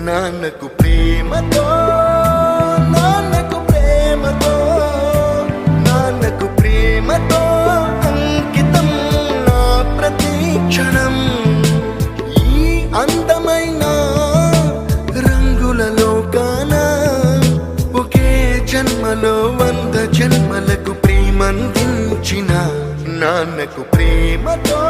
నాన్నకు ప్రేమతో నాన్నకు ప్రేమతో నాన్నకు ప్రేమతో అంకితం నా ప్రతి క్షణం. ఈ అందమైన రంగుల లోకాన ఒకే జన్మలో 100 జన్మలకు ప్రేమందించిన నాన్నకు ప్రేమతో